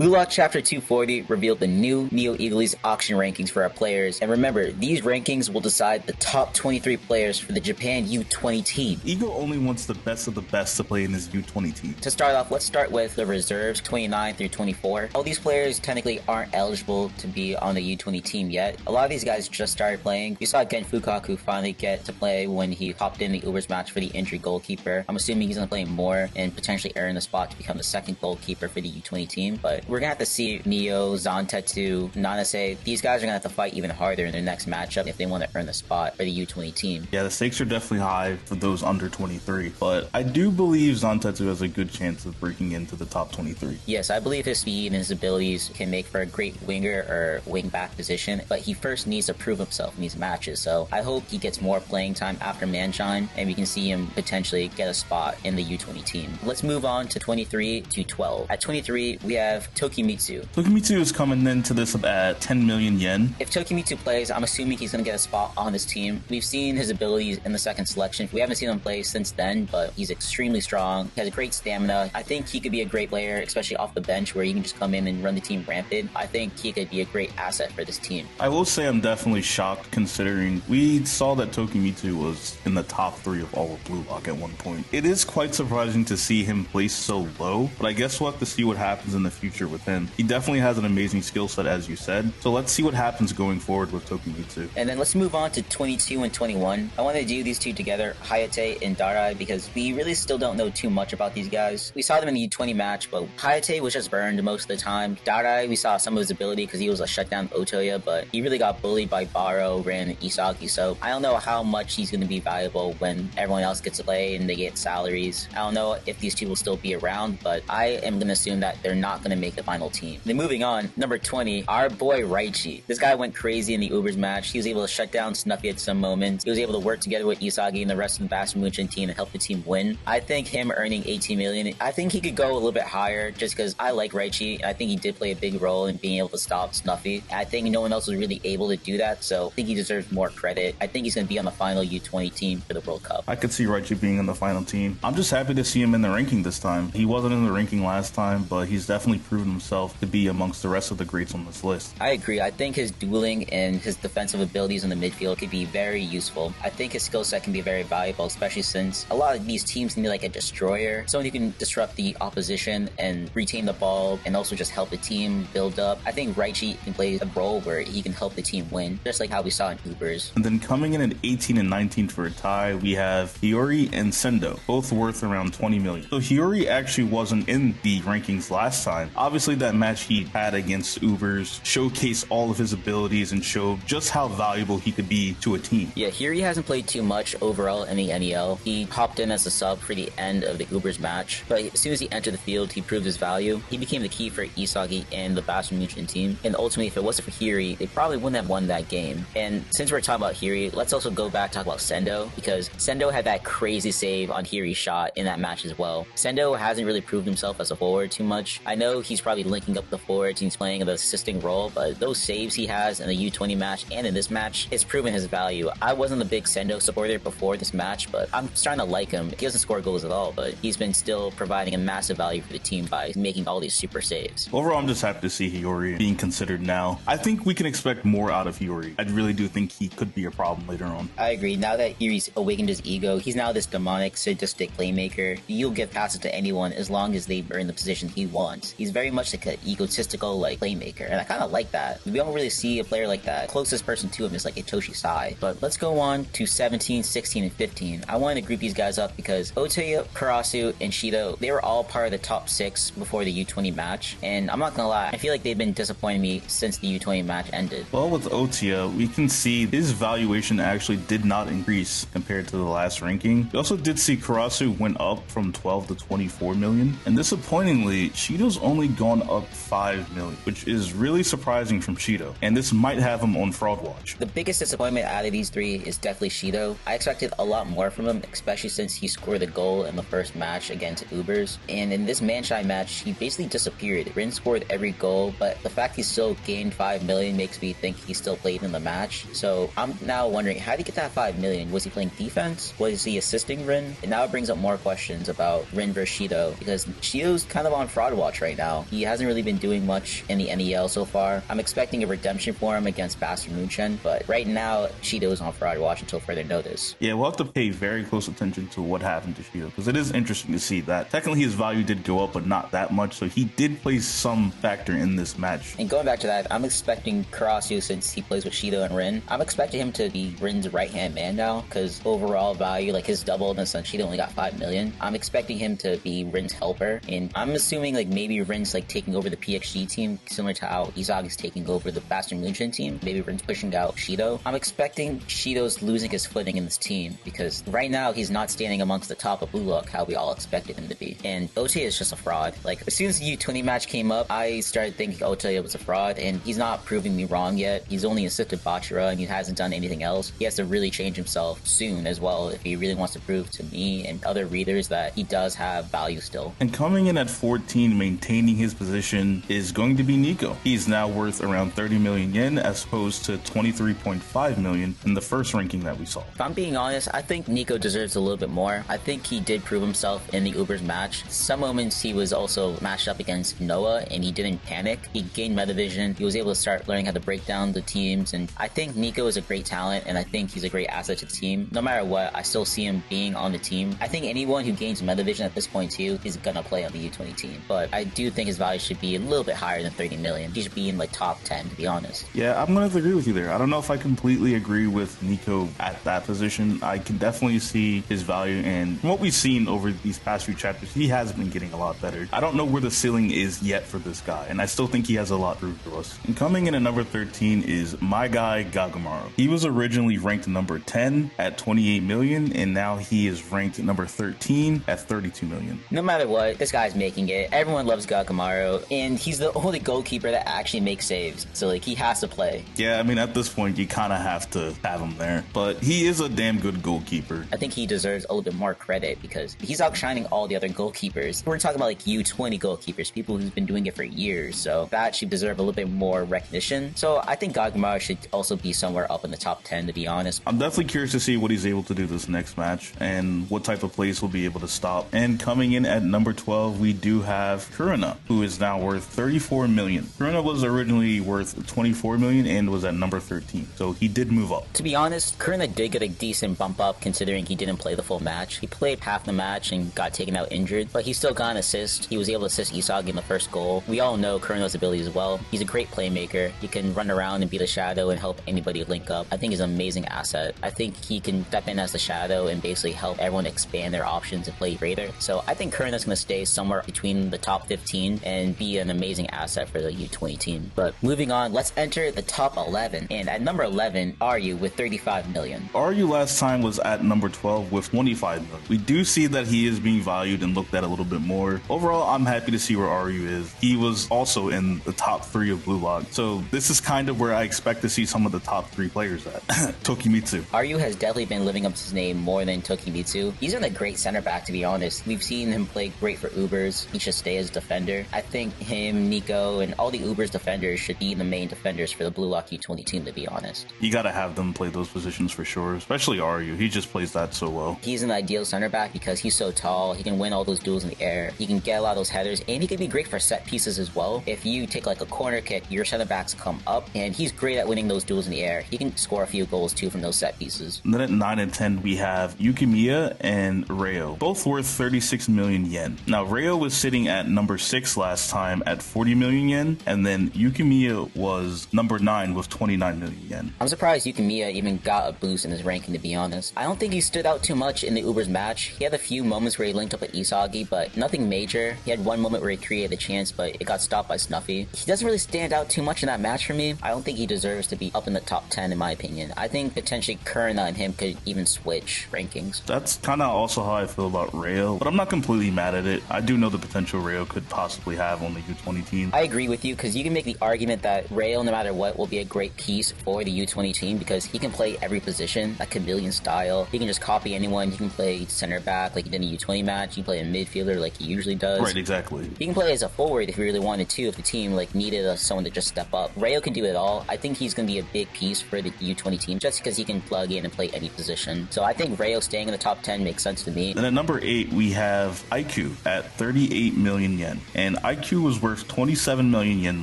Blue Lock Chapter 240 revealed the new Neo Egoist League auction rankings for our players, and remember, these rankings will decide the top 23 players for the Japan U20 team. Ego only wants the best of the best to play in his U20 team. To start off, let's start with the reserves, 29 through 24. All these players technically aren't eligible to be on the U20 team yet. A lot of these guys just started playing. We saw Gen Fukaku finally get to play when he hopped in the Ubers match for the injury goalkeeper. I'm assuming he's going to play more and potentially earn the spot to become the second goalkeeper for the U20 team, but we're gonna have to see Neo, Zantetsu, Nanase. These guys are gonna have to fight even harder in their next matchup if they want to earn the spot for the U20 team. Yeah, the stakes are definitely high for those under 23, but I do believe Zantetsu has a good chance of breaking into the top 23. Yes, I believe his speed and his abilities can make for a great winger or wing back position, but he first needs to prove himself in these matches, so I hope he gets more playing time after Manshine and we can see him potentially get a spot in the U20 team. Let's move on to 23 to 12. At 23, we have Tokimitsu. Tokimitsu is coming into this at 10 million yen. If Tokimitsu plays, I'm assuming he's going to get a spot on this team. We've seen his abilities in the second selection. We haven't seen him play since then, but he's extremely strong. He has a great stamina. I think he could be a great player, especially off the bench where he can just come in and run the team rampant. I think he could be a great asset for this team. I will say I'm definitely shocked considering we saw that Tokimitsu was in the top 3 of all of Blue Lock at one point. It is quite surprising to see him placed so low, but I guess we'll have to see what happens in the future with him. He definitely has an amazing skill set, as you said, so let's see what happens going forward with Tokimitsu. And then let's move on to 22 and 21. I want to do these two together, Hayate and Darai, because we really still don't know too much about these guys. We saw them in the U20 match, but Hayate was just burned most of the time. Darai, we saw some of his ability because he was a shutdown Otoya, but he really got bullied by Baro, Rin, and Isagi, so I don't know how much he's going to be valuable when everyone else gets to play and they get salaries. I don't know if these two will still be around, but I am going to assume that they're not going to make the final team. Then moving on, number 20, our boy Raichi. This guy went crazy in the Ubers match. He was able to shut down Snuffy at some moments. He was able to work together with Isagi and the rest of the Munchen team and help the team win. I think him earning 18 million, I think he could go a little bit higher just because I like Raichi. I think he did play a big role in being able to stop Snuffy. I think no one else was really able to do that, so I think he deserves more credit. I think he's going to be on the final U20 team for the World Cup. I could see Raichi being in the final team. I'm just happy to see him in the ranking this time. He wasn't in the ranking last time, but he's definitely proven himself to be amongst the rest of the greats on this list. I agree. I think his dueling and his defensive abilities in the midfield could be very useful. I think his skill set can be very valuable, especially since a lot of these teams need like a destroyer, someone who can disrupt the opposition and retain the ball and also just help the team build up. I think Raichi can play a role where he can help the team win, just like how we saw in Ubers. And then coming in at 18 and 19 for a tie, we have Hiyori and Sendo, both worth around 20 million. So Hiyori actually wasn't in the rankings last time. Obviously that match he had against Ubers showcased all of his abilities and showed just how valuable he could be to a team. Yeah, Hiyori hasn't played too much overall in the NEL. He hopped in as a sub for the end of the Ubers match, but as soon as he entered the field, he proved his value. He became the key for Isagi and the Munchen team, and ultimately if it wasn't for Hiyori, they probably wouldn't have won that game. And since we're talking about Hiyori, let's also go back and talk about Sendo, because Sendo had that crazy save on Hiyori's shot in that match as well. Sendo hasn't really proved himself as a forward too much. I know he's probably linking up the forwards and he's playing the assisting role, but those saves he has in the U20 match and in this match, it's proven his value. I wasn't a big Sendo supporter before this match, but I'm starting to like him. He doesn't score goals at all, but he's been still providing a massive value for the team by making all these super saves. Overall, I'm just happy to see Hiyori being considered now. I think we can expect more out of Hiyori. I really do think he could be a problem later on. I agree. Now that Hiyori's awakened his ego, he's now this demonic, sadistic playmaker. You'll give passes to anyone as long as they are in the position he wants. He's very much like an egotistical playmaker, and I kind of like that. We don't really see a player like that. Closest person to him is like Itoshi Sai. But let's go on to 17, 16, and 15. I wanted to group these guys up because Otoya, Karasu, and Shidou, they were all part of the top 6 before the U20 match, and I'm not gonna lie, I feel like they've been disappointing me since the U20 match ended. Well, with Otoya, we can see his valuation actually did not increase compared to the last ranking. We also did see Karasu went up from 12 to 24 million, and disappointingly, Shidou's only gone up 5 million, which is really surprising from Shidou, and this might have him on Fraud Watch. The biggest disappointment out of these 3 is definitely Shidou. I expected a lot more from him, especially since he scored a goal in the first match against Ubers, and in this Manshine match, he basically disappeared. Rin scored every goal, but the fact he still gained 5 million makes me think he still played in the match. So I'm now wondering, how did he get that 5 million? Was he playing defense? Was he assisting Rin? And now it brings up more questions about Rin versus Shidou, because Shidou's kind of on Fraud Watch right now. He hasn't really been doing much in the NEL so far. I'm expecting a redemption for him against Bastard Munchen, but right now, Shidou is on fraud watch until further notice. Yeah, we'll have to pay very close attention to what happened to Shidou, because it is interesting to see that technically his value did go up, but not that much, so he did play some factor in this match. And going back to that, I'm expecting Karasu, since he plays with Shidou and Rin, I'm expecting him to be Rin's right-hand man now, because overall value, like his double, and since Shidou only got 5 million, I'm expecting him to be Rin's helper, and I'm assuming like maybe Rin's like taking over the PXG team, similar to how Isagi's taking over the Bastard Munchen team. Maybe Rin's pushing out Shidou. I'm expecting Shidou's losing his footing in this team, because right now he's not standing amongst the top of Blue Lock how we all expected him to be. And Ote is just a fraud. Like, as soon as the U20 match came up, I started thinking Ote was a fraud, and he's not proving me wrong yet. He's only assisted Bachira, and he hasn't done anything else. He has to really change himself soon as well if he really wants to prove to me and other readers that he does have value still. And coming in at 14, maintaining his position, is going to be Nico. He's now worth around 30 million yen as opposed to 23.5 million in the first ranking that we saw. If I'm being honest, I think Nico deserves a little bit more. I think he did prove himself in the Ubers match. Some moments he was also matched up against Noah and he didn't panic. He gained metavision. He was able to start learning how to break down the teams, and I think Nico is a great talent and I think he's a great asset to the team. No matter what, I still see him being on the team. I think anyone who gains metavision at this point too is gonna play on the U20 team, but I do think his value should be a little bit higher than 30 million. He should be in like top 10 to be honest. Yeah, I'm gonna agree with you there. I don't know if I completely agree with Nico at that position. I can definitely see his value, and from what we've seen over these past few chapters, he has been getting a lot better. I don't know where the ceiling is yet for this guy, and I still think he has a lot to prove to us. And coming in at number 13 is my guy Gagamaru. He was originally ranked number 10 at 28 million, and now he is ranked number 13 at 32 million. No matter what, this guy's making it. Everyone loves Gagamaru, and he's the only goalkeeper that actually makes saves, so like he has to play. Yeah, I mean at this point you kind of have to have him there, but he is a damn good goalkeeper. I think he deserves a little bit more credit because he's outshining all the other goalkeepers. We're talking about like U20 goalkeepers, people who've been doing it for years, so that should deserve a little bit more recognition. So I think Gagamaru should also be somewhere up in the top 10 to be honest. I'm definitely curious to see what he's able to do this next match and what type of plays he'll be able to stop. And coming in at number 12, we do have Kurina, who is now worth 34 million. Kurina was originally worth 24 million and was at number 13, so he did move up. To be honest, Kurina did get a decent bump up considering he didn't play the full match. He played half the match and got taken out injured, but he still got an assist. He was able to assist Isagi in the first goal. We all know Kurina's abilities as well. He's a great playmaker. He can run around and be the shadow and help anybody link up. I think he's an amazing asset. I think he can step in as the shadow and basically help everyone expand their options and play greater. So I think Kurina's going to stay somewhere between the top 15 and be an amazing asset for the U20 team. But moving on, let's enter the top 11. And at number 11, Ryu with 35 million. Ryu last time was at number 12 with 25 million. We do see that he is being valued and looked at a little bit more. Overall, I'm happy to see where Ryu is. He was also in the top 3 of Blue Lock, so this is kind of where I expect to see some of the top 3 players at. Tokimitsu. Ryu has definitely been living up to his name more than Tokimitsu. He's been a great center back to be honest. We've seen him play great for Ubers. He should stay as a defender. I think him, Nico, and all the Ubers defenders should be the main defenders for the Blue Lock U20 team to be honest. You gotta have them play those positions for sure, especially Ryu. He just plays that so well. He's an ideal center back because he's so tall. He can win all those duels in the air. He can get a lot of those headers, and he can be great for set pieces as well. If you take like a corner kick, your center backs come up, and he's great at winning those duels in the air. He can score a few goals too from those set pieces. And then at 9 and 10, we have Yukimiya and Reo, both worth 36 million yen. Now, Reo was sitting at number 6 last time at 40 million yen, and then Yukimiya was number 9 with 29 million yen. I'm surprised Yukimiya even got a boost in his ranking to be honest. I don't think he stood out too much in the Ubers match. He had a few moments where he linked up with Isagi, but nothing major. He had one moment where he created a chance, but it got stopped by Snuffy. He doesn't really stand out too much in that match for me. I don't think he deserves to be up in the top 10 in my opinion. I think potentially Kurina and him could even switch rankings. That's kind of also how I feel about Reo, but I'm not completely mad at it. I do know the potential Reo could possibly have on the U20 team. I agree with you because you can make the argument that Reo, no matter what, will be a great piece for the U20 team because he can play every position, that chameleon style. He can just copy anyone. He can play center back like he did in the U20 match. He can play a midfielder like he usually does. Right, exactly. He can play as a forward if he really wanted to, if the team like needed someone to just step up. Reo can do it all. I think he's going to be a big piece for the U20 team just because he can plug in and play any position. So I think Reo staying in the top 10 makes sense to me. Then at number 8, we have IQ at 38 million yen. And and IQ was worth 27 million yen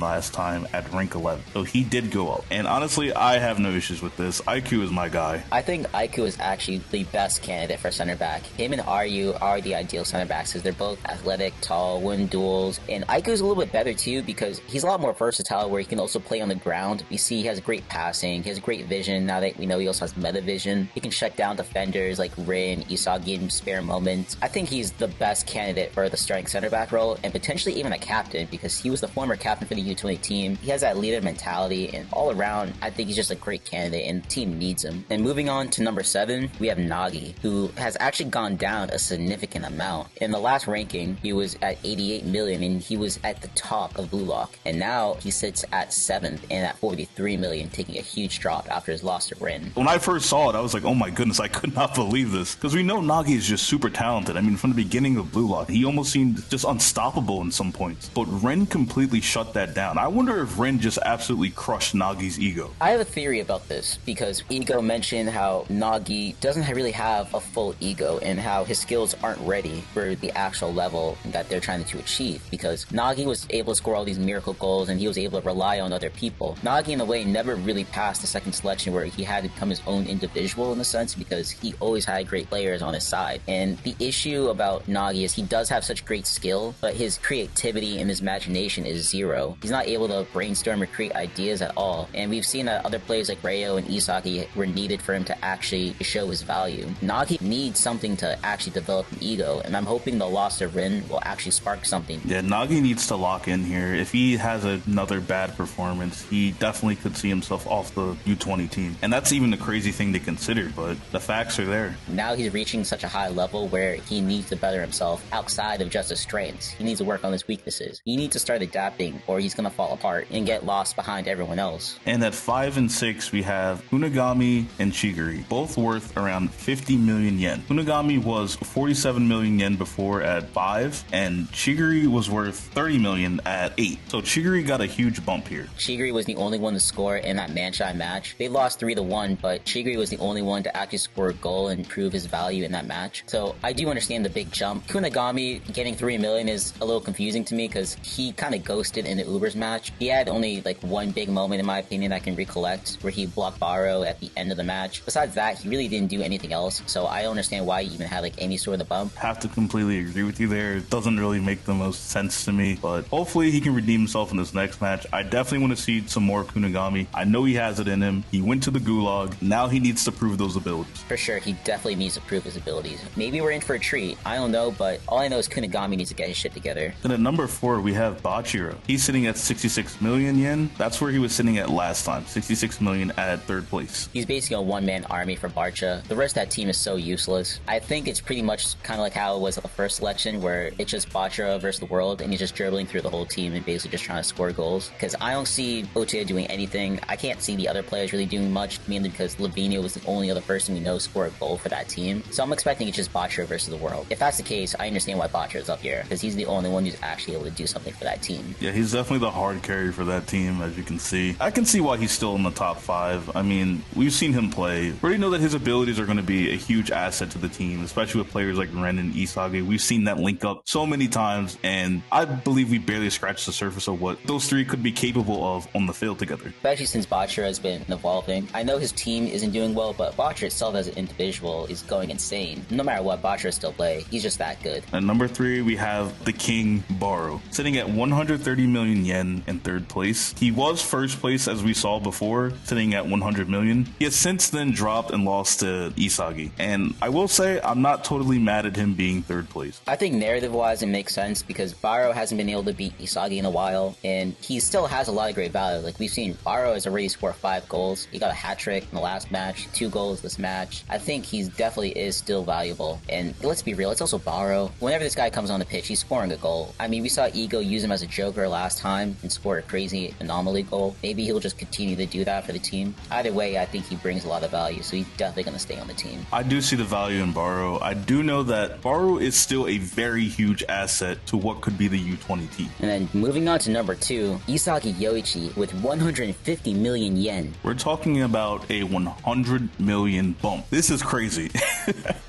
last time at rank 11, so he did go up. And honestly, I have no issues with this. IQ is my guy. I think IQ is actually the best candidate for center back. Him and Ryu are the ideal center backs because they're both athletic, tall, win duels, and IQ is a little bit better too because he's a lot more versatile where he can also play on the ground. We see he has great passing, he has great vision. Now that we know he also has meta vision, he can shut down defenders like Rin, Isagi in spare moments. I think he's the best candidate for the starting center back role and potentially even a captain because he was the former captain for the U20 team. He has that leader mentality, and all around I think he's just a great candidate and the team needs him. And moving on to number 7, we have Nagi, who has actually gone down a significant amount. In the last ranking, he was at 88 million and he was at the top of Blue Lock, and now he sits at 7th and at 43 million, taking a huge drop after his loss to Rin. When I first saw it, I was like, oh my goodness, I could not believe this. Because we know Nagi is just super talented. I mean, from the beginning of Blue Lock, he almost seemed just unstoppable in some points. But Rin completely shut that down. I wonder if Rin just absolutely crushed Nagi's ego. I have a theory about this because Ego mentioned how Nagi doesn't really have a full ego and how his skills aren't ready for the actual level that they're trying to achieve, because Nagi was able to score all these miracle goals and he was able to rely on other people. Nagi in a way never really passed the second selection where he had to become his own individual in a sense because he always had great players on his side. And the issue about Nagi is he does have such great skill, but his creativity and his imagination is zero. He's not able to brainstorm or create ideas at all. And we've seen that other players like Ryo and Isagi were needed for him to actually show his value. Nagi needs something to actually develop an ego, and I'm hoping the loss of Rin will actually spark something. Yeah, Nagi needs to lock in here. If he has another bad performance, he definitely could see himself off the U20 team. And that's even a crazy thing to consider, but the facts are there. Now he's reaching such a high level where he needs to better himself outside of just his strengths. He needs to work on his weaknesses. He needs to start adapting or he's going to fall apart and get lost behind everyone else. And at 5 and 6, we have Unagami and Chigiri, both worth around 50 million yen. Unagami was 47 million yen before at 5, and Chigiri was worth 30 million at 8. So Chigiri got a huge bump here. Chigiri was the only one to score in that Manshine match. They lost 3-1, but Chigiri was the only one to actually score a goal and prove his value in that match. So I do understand the big jump. Kunigami getting 3 million is a little confusing to me because he kind of ghosted in the Ubers match. He had only like one big moment in my opinion I can recollect where he blocked Baro at the end of the match. Besides that, he really didn't do anything else, so I don't understand why he even had like any sort of bump. Have to completely agree with you there. It doesn't really make the most sense to me, but hopefully he can redeem himself in this next match. I definitely want to see some more Kunigami. I know he has it in him. He went to the Gulag. Now he needs to prove those abilities. For sure, he definitely needs to prove his abilities. Maybe we're in for a treat. I don't know, but all I know is Kunigami needs to get his shit together. Then at number 4, we have Bachiro. He's sitting at 66 million yen. That's where he was sitting at last time, 66 million at 3rd place. He's basically a one-man army for Barcha. The rest of that team is so useless. I think it's pretty much kind of like how it was at the first selection where it's just Bachiro versus the world and he's just dribbling through the whole team and basically just trying to score goals. Because I don't see Ochoa doing anything. I can't see the other players really doing much, mainly because Lavinio was the only other person we know score a goal for that team. So I'm expecting it's just Bachiro versus the world. If that's the case, I understand why Bachiro's up here, because he's the only one who's actually able to do something for that team. Yeah, he's definitely the hard carry for that team, as you can see. I can see why he's still in the top 5. I mean, we've seen him play. We already know that his abilities are going to be a huge asset to the team, especially with players like Ren and Isagi. We've seen that link up so many times, and I believe we barely scratched the surface of what those three could be capable of on the field together. Especially since Bachiro has been evolving. I know his team isn't doing well, but Bachiro itself as an individual is going insane. No matter what, Bachiro still play. He's just that good. At number 3, we have the King Baro, sitting at 130 million yen in 3rd place. He was 1st place, as we saw before, sitting at 100 million. He has since then dropped and lost to Isagi. And I will say, I'm not totally mad at him being 3rd place. I think narrative-wise it makes sense because Baro hasn't been able to beat Isagi in a while, and he still has a lot of great value. Like we've seen, Baro has already scored 5 goals. He got a hat-trick in the last match, 2 goals this match. I think he definitely is still valuable. And let's be real, it's also Baro. Whenever this guy comes on the pitch, he's scoring a goal. I mean, we saw Ego use him as a joker last time and score a crazy anomaly goal. Maybe he'll just continue to do that for the team. Either way, I think he brings a lot of value, so he's definitely going to stay on the team. I do see the value in Baro. I do know that Baro is still a very huge asset to what could be the U20 team. And then moving on to number 2, Isagi Yoichi with 150 million yen. We're talking about a 100 million bump. This is crazy.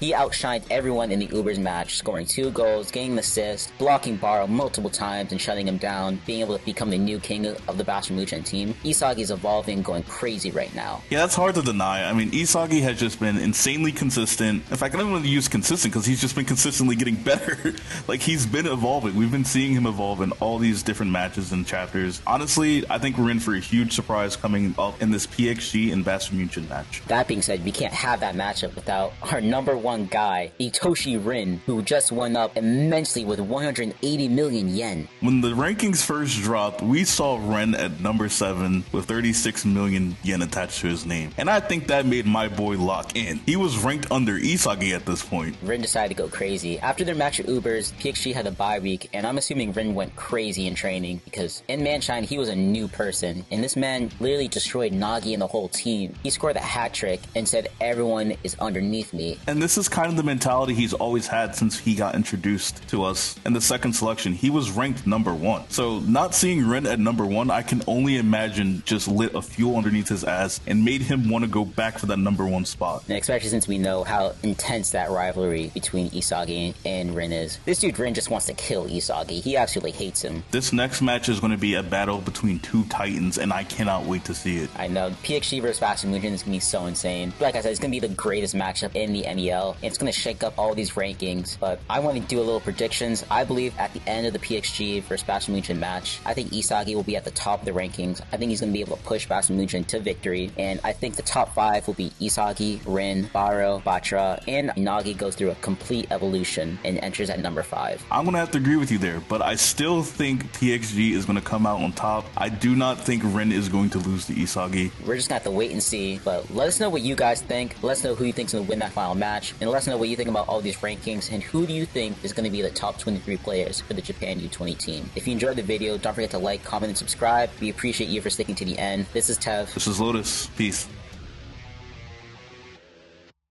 He outshined everyone in the Ubers match, scoring 2 goals, getting an assist, blocking Baro multiple times and shutting him down, being able to become the new king of the Bastion Munchen team. Isagi is evolving, going crazy right now. Yeah, that's hard to deny. I mean, Isagi has just been insanely consistent. In fact, I don't want to use consistent because he's just been consistently getting better. Like, he's been evolving. We've been seeing him evolve in all these different matches and chapters. Honestly, I think we're in for a huge surprise coming up in this PXG and Bastion Munchen match. That being said, we can't have that matchup without our number one guy, Itoshi Rin, who just went up immensely with 180 million yen. When the rankings first dropped, we saw Ren at number 7 with 36 million yen attached to his name. And I think that made my boy lock in. He was ranked under Isagi at this point. Rin decided to go crazy. After their match at Ubers, PXG had a bye week, and I'm assuming Rin went crazy in training because in Manshine, he was a new person, and this man literally destroyed Nagi and the whole team. He scored a hat trick and said, "Everyone is underneath me." And this is kind of the mentality he's always had since he got introduced to us in the second selection. He was ranked number 1. So not seeing Ren at number 1, I can only imagine just lit a fuel underneath his ass and made him want to go back for that number 1 spot. And especially since we know how intense that rivalry between Isagi and Rin is. This dude Rin just wants to kill Isagi. He actually hates him. This next match is going to be a battle between two titans, and I cannot wait to see it. I know. PXG versus Bastion Munchen is going to be so insane. Like I said, it's going to be the greatest matchup in the NEL, and it's going to shake up all these rankings. But I want to do a little predictions. I believe at the end of the PXG versus Bastion Munchen match, I think Isagi will be at the top of the rankings. I think he's going to be able to push Bastion Munchen to victory, and I think the top 5 will be Isagi, Rin, Baro, Batra, and Nagi goes through a complete evolution and enters at number 5. I'm going to have to agree with you there, but I still think PXG is going to come out on top. I do not think Rin is going to lose to Isagi. We're just going to have to wait and see, but let us know what you guys think. Let us know who you think is going to win that final match, and let us know what you think about all these rankings, and who do you think is going to be the top 23 players for the Japan U20 team. If you enjoyed the video, don't forget to like, comment, and subscribe. We appreciate you for sticking to the end. This is Tev. This is Lotus. Peace.